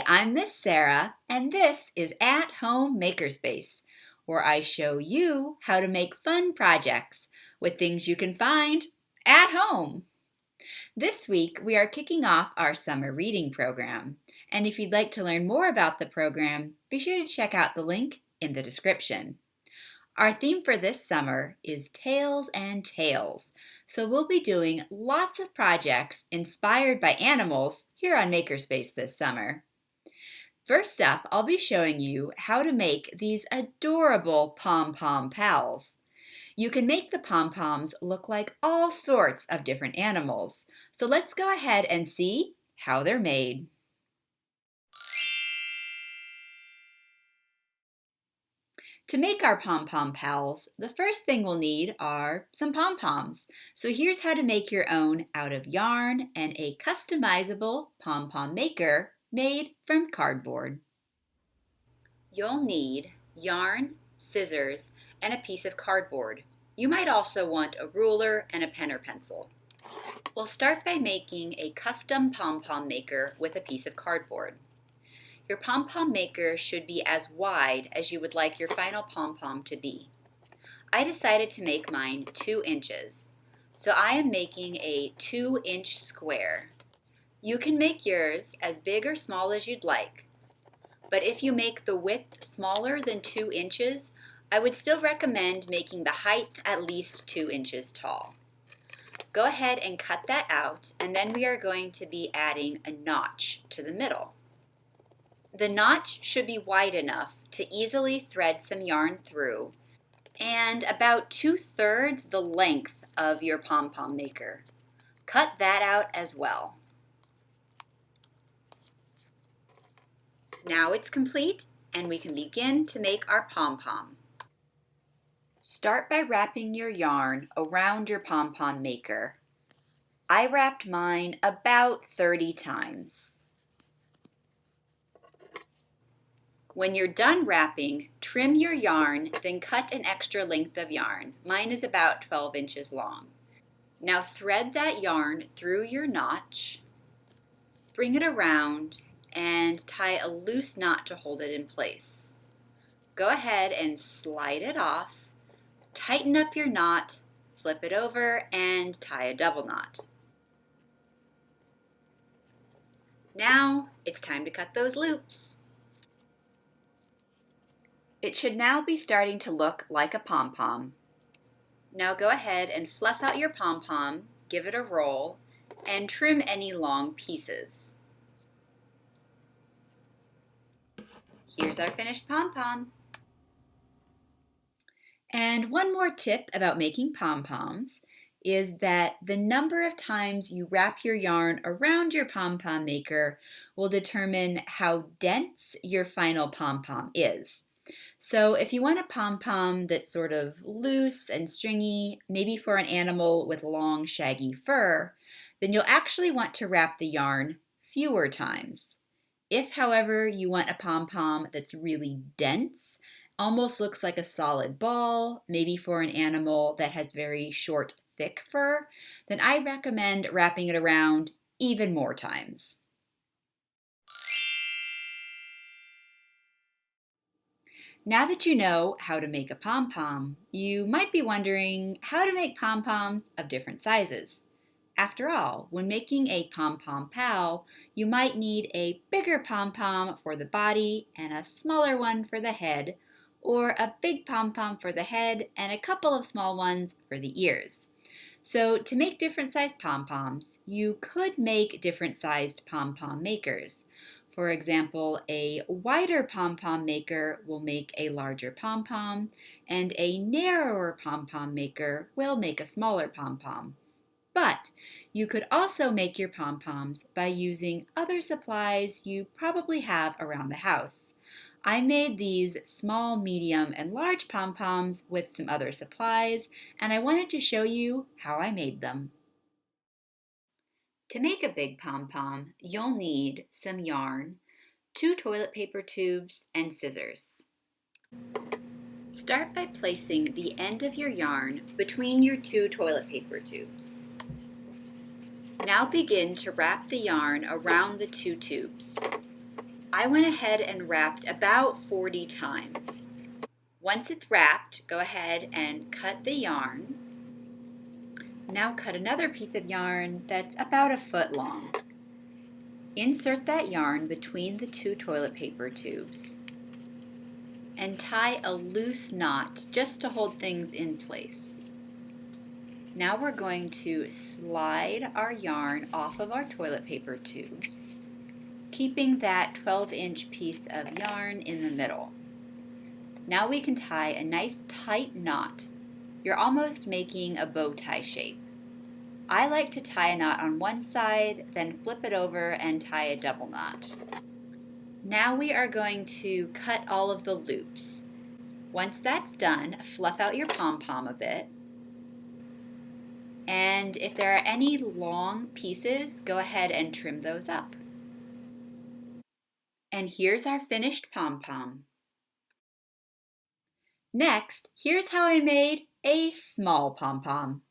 Hi, I'm Miss Sarah, and this is At Home Makerspace, where I show you how to make fun projects with things you can find at home. This week, we are kicking off our summer reading program, and if you'd like to learn more about the program, be sure to check out the link in the description. Our theme for this summer is Tales and Tales, so we'll be doing lots of projects inspired by animals here on Makerspace this summer. First up, I'll be showing you how to make these adorable Pom Pom Pals. You can make the pom-poms look like all sorts of different animals, so let's go ahead and see how they're made. To make our Pom Pom Pals, the first thing we'll need are some pom-poms. So here's how to make your own out of yarn and a customizable Pom Pom Maker made from cardboard. You'll need yarn, scissors, and a piece of cardboard. You might also want a ruler and a pen or pencil. We'll start by making a custom Pom Pom Maker with a piece of cardboard. Your Pom Pom Maker should be as wide as you would like your final pom-pom to be. I decided to make mine 2 inches, so I am making a 2-inch square. You can make yours as big or small as you'd like, but if you make the width smaller than 2 inches, I would still recommend making the height at least 2 inches tall. Go ahead and cut that out, and then we are going to be adding a notch to the middle. The notch should be wide enough to easily thread some yarn through and about 2/3 the length of your Pom Pom Maker. Cut that out as well. Now it's complete and we can begin to make our pom-pom. Start by wrapping your yarn around your Pom Pom Maker. I wrapped mine about 30 times. When you're done wrapping, trim your yarn, then cut an extra length of yarn. Mine is about 12 inches long. Now thread that yarn through your notch, bring it around, and tie a loose knot to hold it in place. Go ahead and slide it off, tighten up your knot, flip it over, and tie a double knot. Now it's time to cut those loops. It should now be starting to look like a pom-pom. Now go ahead and fluff out your pom-pom, give it a roll, and trim any long pieces. Here's our finished pom-pom. And one more tip about making pom-poms is that the number of times you wrap your yarn around your pom-pom maker will determine how dense your final pom-pom is. So if you want a pom-pom that's sort of loose and stringy, maybe for an animal with long shaggy fur, then you'll actually want to wrap the yarn fewer times. If, however, you want a pom-pom that's really dense, almost looks like a solid ball, maybe for an animal that has very short, thick fur, then I recommend wrapping it around even more times. Now that you know how to make a pom-pom, you might be wondering how to make pom-poms of different sizes. After all, when making a Pom Pom Pal, you might need a bigger pom-pom for the body and a smaller one for the head, or a big pom-pom for the head and a couple of small ones for the ears. So to make different sized pom-poms, you could make different sized pom-pom makers. For example, a wider pom-pom maker will make a larger pom-pom, and a narrower pom-pom maker will make a smaller pom-pom. But you could also make your pom-poms by using other supplies you probably have around the house. I made these small, medium, and large pom-poms with some other supplies, and I wanted to show you how I made them. To make a big pom-pom, you'll need some yarn, 2 toilet paper tubes, and scissors. Start by placing the end of your yarn between your 2 toilet paper tubes. Now begin to wrap the yarn around the 2 tubes. I went ahead and wrapped about 40 times. Once it's wrapped, go ahead and cut the yarn. Now cut another piece of yarn that's about a foot long. Insert that yarn between the two toilet paper tubes and tie a loose knot just to hold things in place. Now we're going to slide our yarn off of our toilet paper tubes, keeping that 12-inch piece of yarn in the middle. Now we can tie a nice tight knot. You're almost making a bow tie shape. I like to tie a knot on one side, then flip it over and tie a double knot. Now we are going to cut all of the loops. Once that's done, fluff out your pom-pom a bit. And if there are any long pieces, go ahead and trim those up. And here's our finished pom-pom. Next, here's how I made a small pom-pom.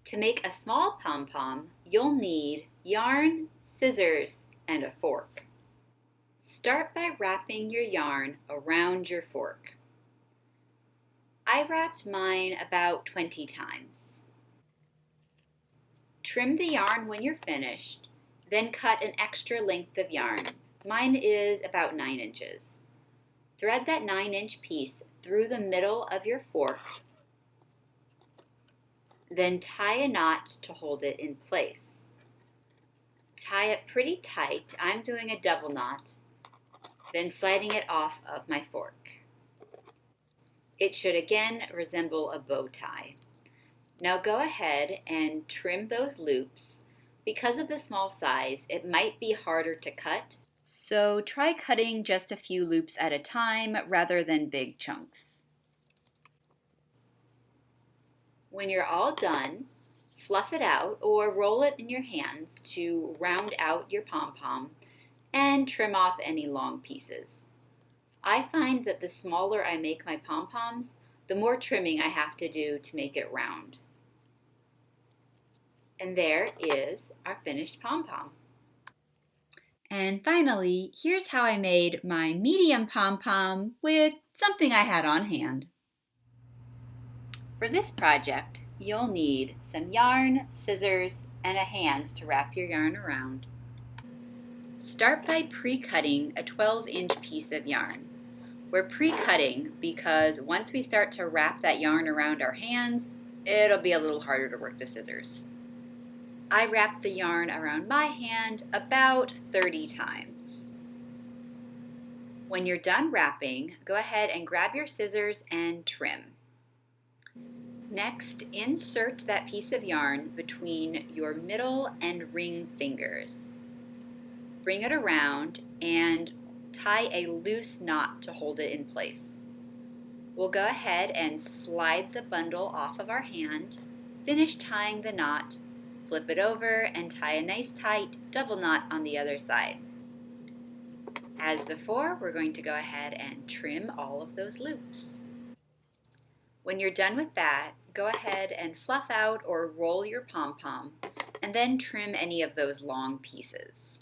To make a small pom-pom, you'll need yarn, scissors, and a fork. Start by wrapping your yarn around your fork. I wrapped mine about 20 times. Trim the yarn when you're finished, then cut an extra length of yarn. Mine is about 9 inches. Thread that 9-inch piece through the middle of your fork, then tie a knot to hold it in place. Tie it pretty tight. I'm doing a double knot, then sliding it off of my fork. It should again resemble a bow tie. Now go ahead and trim those loops. Because of the small size, it might be harder to cut, so try cutting just a few loops at a time rather than big chunks. When you're all done, fluff it out or roll it in your hands to round out your pom-pom and trim off any long pieces. I find that the smaller I make my pom-poms, the more trimming I have to do to make it round. And there is our finished pom-pom. And finally, here's how I made my medium pom-pom with something I had on hand. For this project, you'll need some yarn, scissors, and a hand to wrap your yarn around. Start by pre-cutting a 12-inch piece of yarn. We're pre-cutting because once we start to wrap that yarn around our hands, it'll be a little harder to work the scissors. I wrapped the yarn around my hand about 30 times. When you're done wrapping, go ahead and grab your scissors and trim. Next, insert that piece of yarn between your middle and ring fingers. Bring it around and tie a loose knot to hold it in place. We'll go ahead and slide the bundle off of our hand, finish tying the knot, flip it over, and tie a nice tight double knot on the other side. As before, we're going to go ahead and trim all of those loops. When you're done with that, go ahead and fluff out or roll your pom-pom, and then trim any of those long pieces.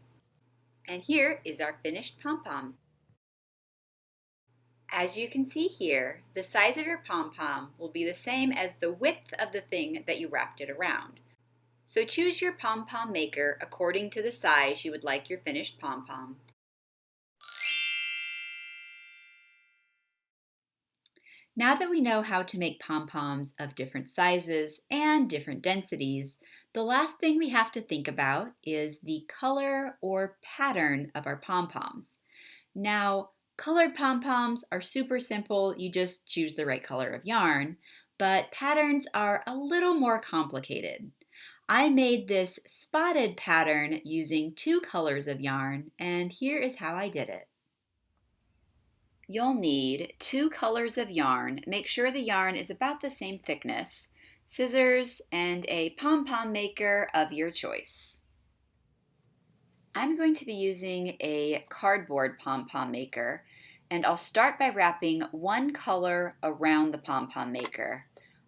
And here is our finished pom-pom. As you can see here, the size of your pom-pom will be the same as the width of the thing that you wrapped it around. So choose your Pom Pom Maker according to the size you would like your finished pom-pom. Now that we know how to make pom-poms of different sizes and different densities, the last thing we have to think about is the color or pattern of our pom-poms. Now, colored pom-poms are super simple. You just choose the right color of yarn, but patterns are a little more complicated. I made this spotted pattern using 2 colors of yarn, and here is how I did it. You'll need 2 colors of yarn. Make sure the yarn is about the same thickness, scissors, and a pom-pom maker of your choice. I'm going to be using a cardboard pom-pom maker, and I'll start by wrapping 1 color around the pom-pom maker.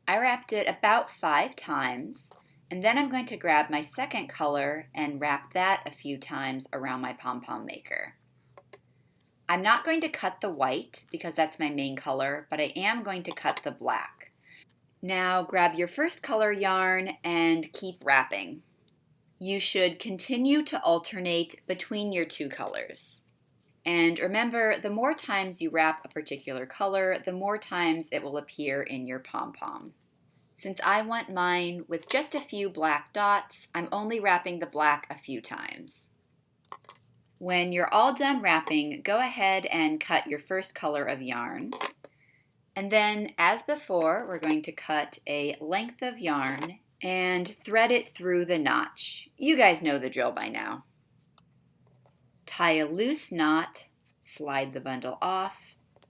I wrapped it about 5 times, and then I'm going to grab my second color and wrap that a few times around my pom-pom maker. I'm not going to cut the white because that's my main color, but I am going to cut the black. Now grab your first color yarn and keep wrapping. You should continue to alternate between your two colors. And remember, the more times you wrap a particular color, the more times it will appear in your pom-pom. Since I want mine with just a few black dots, I'm only wrapping the black a few times. When you're all done wrapping, go ahead and cut your first color of yarn. And then, as before, we're going to cut a length of yarn and thread it through the notch. You guys know the drill by now. Tie a loose knot, slide the bundle off,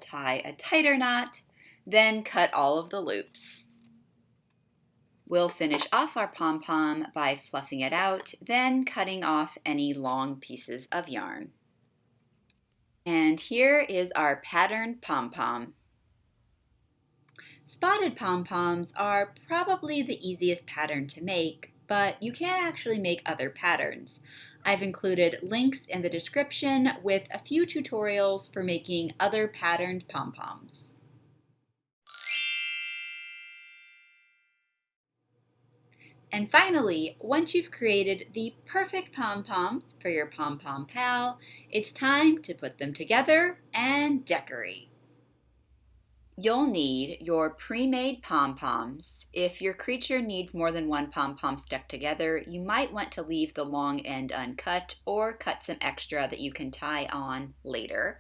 tie a tighter knot, then cut all of the loops. We'll finish off our pom-pom by fluffing it out, then cutting off any long pieces of yarn. And here is our patterned pom-pom. Spotted pom-poms are probably the easiest pattern to make, but you can actually make other patterns. I've included links in the description with a few tutorials for making other patterned pom-poms. And finally, once you've created the perfect pom-poms for your Pom Pom pal, it's time to put them together and decorate. You'll need your pre-made pom-poms. If your creature needs more than one pom-pom stuck together, you might want to leave the long end uncut or cut some extra that you can tie on later.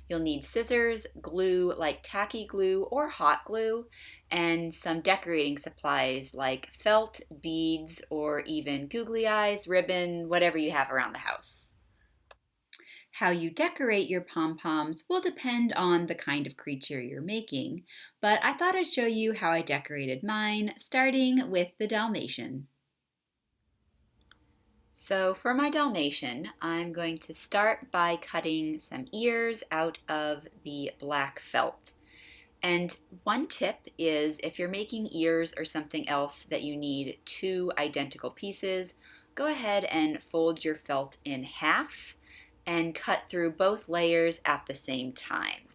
You'll need scissors, glue like tacky glue or hot glue, and some decorating supplies like felt, beads, or even googly eyes, ribbon, whatever you have around the house. How you decorate your pom-poms will depend on the kind of creature you're making, but I thought I'd show you how I decorated mine, starting with the Dalmatian. So for my Dalmatian, I'm going to start by cutting some ears out of the black felt. And one tip is if you're making ears or something else that you need two identical pieces, go ahead and fold your felt in half and cut through both layers at the same time.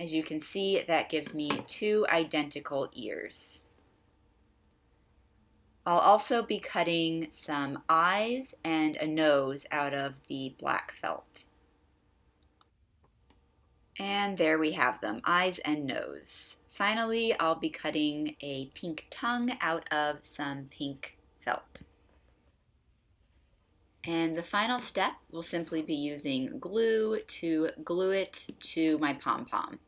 As you can see, that gives me two identical ears. I'll also be cutting some eyes and a nose out of the black felt. And there we have them, eyes and nose. Finally, I'll be cutting a pink tongue out of some pink felt. And the final step will simply be using glue to glue it to my pom-pom.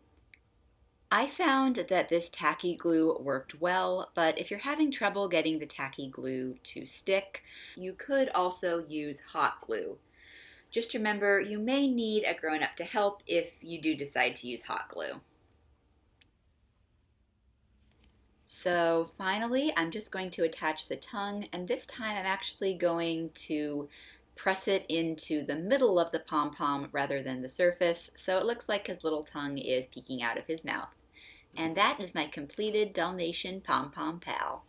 I found that this tacky glue worked well, but if you're having trouble getting the tacky glue to stick, you could also use hot glue. Just remember, you may need a grown-up to help if you do decide to use hot glue. So finally, I'm just going to attach the tongue, and this time I'm actually going to press it into the middle of the pom-pom rather than the surface, so it looks like his little tongue is peeking out of his mouth. And that is my completed Dalmatian Pom Pom pal.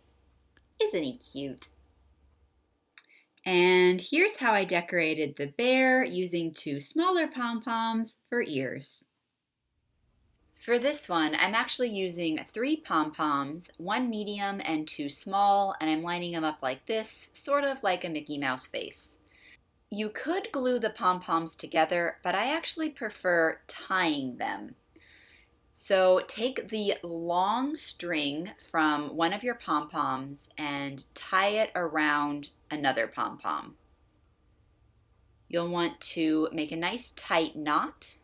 Isn't he cute? And here's how I decorated the bear using two smaller pom-poms for ears. For this one, I'm actually using 3 pom-poms, 1 medium and 2 small, and I'm lining them up like this, sort of like a Mickey Mouse face. You could glue the pom-poms together, but I actually prefer tying them. So take the long string from one of your pom-poms and tie it around another pom-pom. You'll want to make a nice tight knot,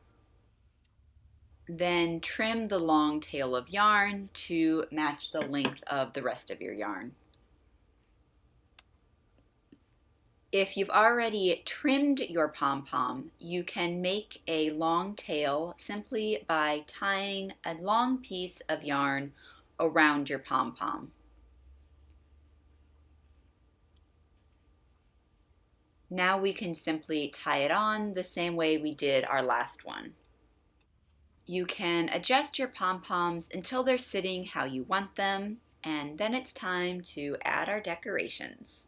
then trim the long tail of yarn to match the length of the rest of your yarn. If you've already trimmed your pom-pom, you can make a long tail simply by tying a long piece of yarn around your pom-pom. Now we can simply tie it on the same way we did our last one. You can adjust your pom-poms until they're sitting how you want them, and then it's time to add our decorations.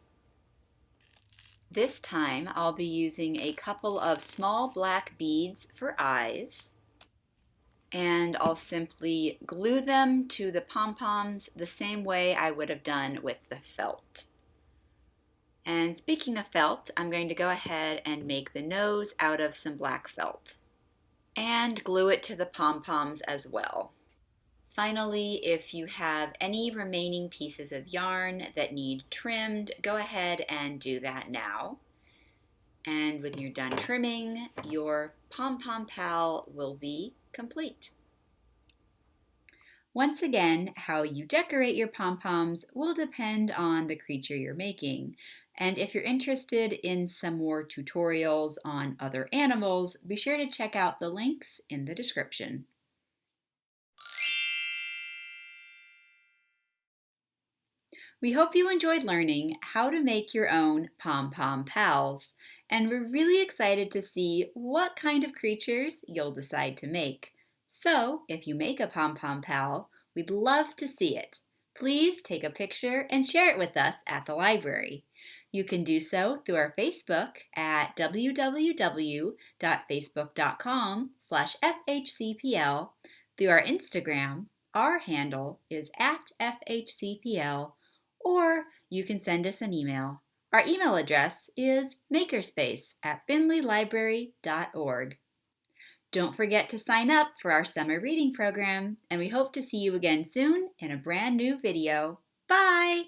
This time I'll be using a couple of small black beads for eyes, and I'll simply glue them to the pom-poms the same way I would have done with the felt. And speaking of felt, I'm going to go ahead and make the nose out of some black felt and glue it to the pom-poms as well. Finally, if you have any remaining pieces of yarn that need trimmed, go ahead and do that now. And when you're done trimming, your Pom Pom Pal will be complete. Once again, how you decorate your pom-poms will depend on the creature you're making. And if you're interested in some more tutorials on other animals, be sure to check out the links in the description. We hope you enjoyed learning how to make your own Pom Pom Pals, and we're really excited to see what kind of creatures you'll decide to make. So, if you make a Pom Pom Pal, we'd love to see it. Please take a picture and share it with us at the library. You can do so through our Facebook at www.facebook.com/FHCPL, through our Instagram. Our handle is @FHCPL, or you can send us an email. Our email address is makerspace@finleylibrary.org. Don't forget to sign up for our summer reading program, and we hope to see you again soon in a brand new video. Bye!